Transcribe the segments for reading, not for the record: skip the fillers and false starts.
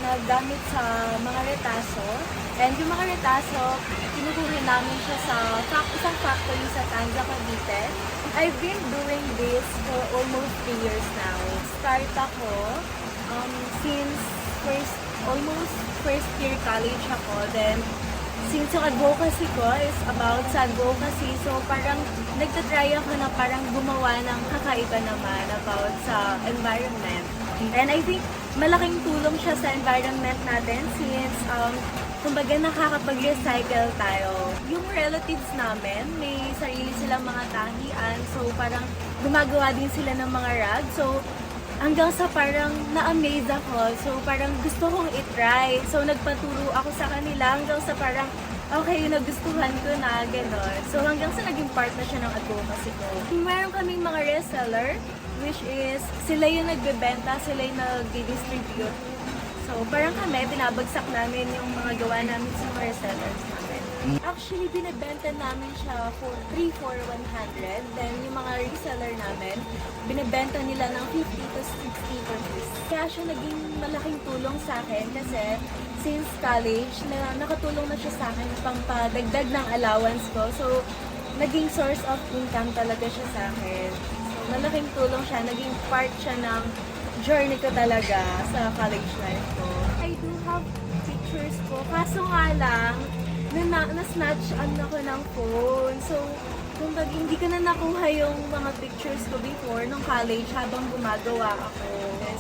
naggamit sa mga retaso. And yung mga retaso, kinukuha namin siya sa isang factory sa Tanza, Cavite. I've been doing this for almost 3 years now. Start ako since almost first year college ako. Then, since yung advocacy ko is about sa advocacy, so parang nagtatry ako na parang gumawa ng kakaiba naman about sa environment. And I think malaking tulong siya sa environment natin since kumbaga nakakapag-recycle tayo. Yung relatives namin, may sarili silang mga tahian, so parang gumagawa din sila ng mga rag. So hanggang sa parang na-amaze ako, so parang gusto kong i-try. So nagpaturo ako sa kanila hanggang sa parang okay, nagustuhan ko na, gano'n. So hanggang sa naging part na siya ng advocacy ko. Meron kaming mga reseller, which is sila yung nagbebenta, sila yung nag-distribute. So parang kami, binabagsak namin yung mga gawa namin sa mga resellers namin. Actually, binibenta namin siya for 3 for 100. Then yung mga reseller namin, binibenta nila ng 50 to 60 per piece. Kaya siya naging malaking tulong sa akin kasi since college, nakatulong na siya sa akin pang padagdag ng allowance ko. So, naging source of income talaga siya sa akin. So, malaking tulong siya. Naging part siya ng journey ko talaga sa college life ko. I do have pictures ko. Kaso nga lang, na-snatch ako ng phone. So, kumbaga, hindi ko na nakuha yung mga pictures ko before nung college habang gumagawa ako.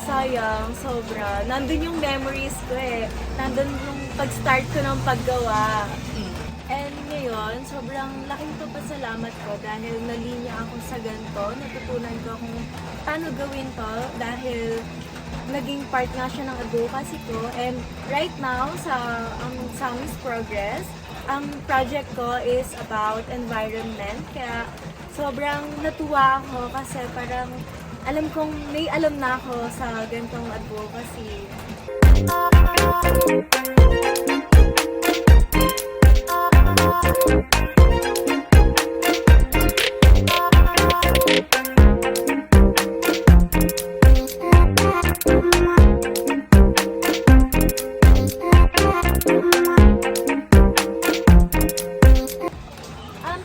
Sayang, sobra. Nandun yung memories ko eh. Nandun yung pag-start ko ng paggawa. And ngayon, sobrang laking pasalamat ko dahil nalinya ako sa ganito. Natutunan ko kung paano gawin to dahil naging part nga siya ng advocacy ko. And right now, sa Miss Progress, ang project ko is about environment. Kaya sobrang natuwa ako kasi parang alam kong may alam na ako sa ganitong advocacy.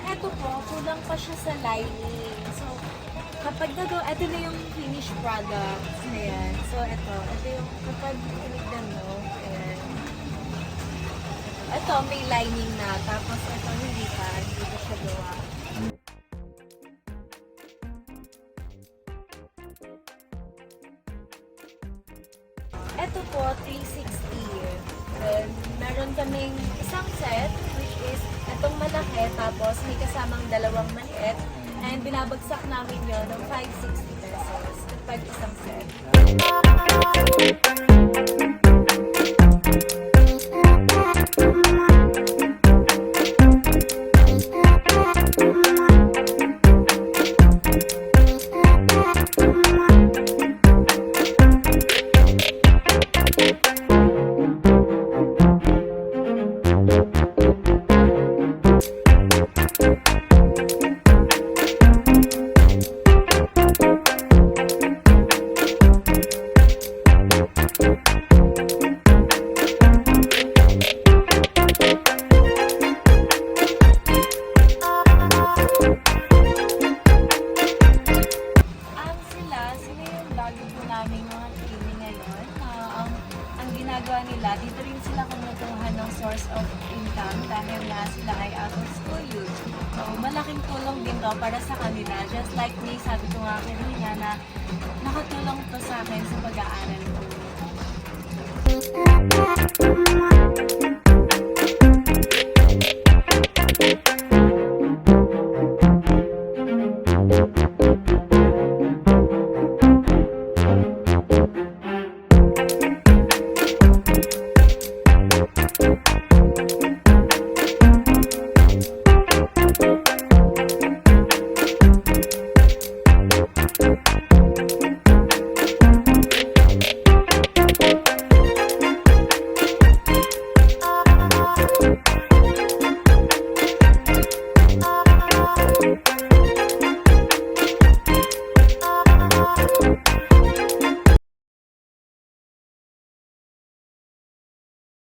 Eto po, kulang pa siya sa lining. So, kapag ito na yung finished products na yan. So, ito yung kapag tinignan mo, ayan. Ito, may lining na. Tapos, ito hindi pa siya gawa. Ito po, 360. Then, meron kaming isang set, which is itong malaki, tapos may kasamang dalawang maliit. And binabagsak namin yon ng 560 pesos kapag isang set. Ginagawa nila, dito rin sila kumukuha ng source of income dahil nga sila ay out of school youth. So, malaking tulong din to para sa kanila. Just like me, sabi ko nga kanina na nakatulong to sa akin sa pag-aaral ko.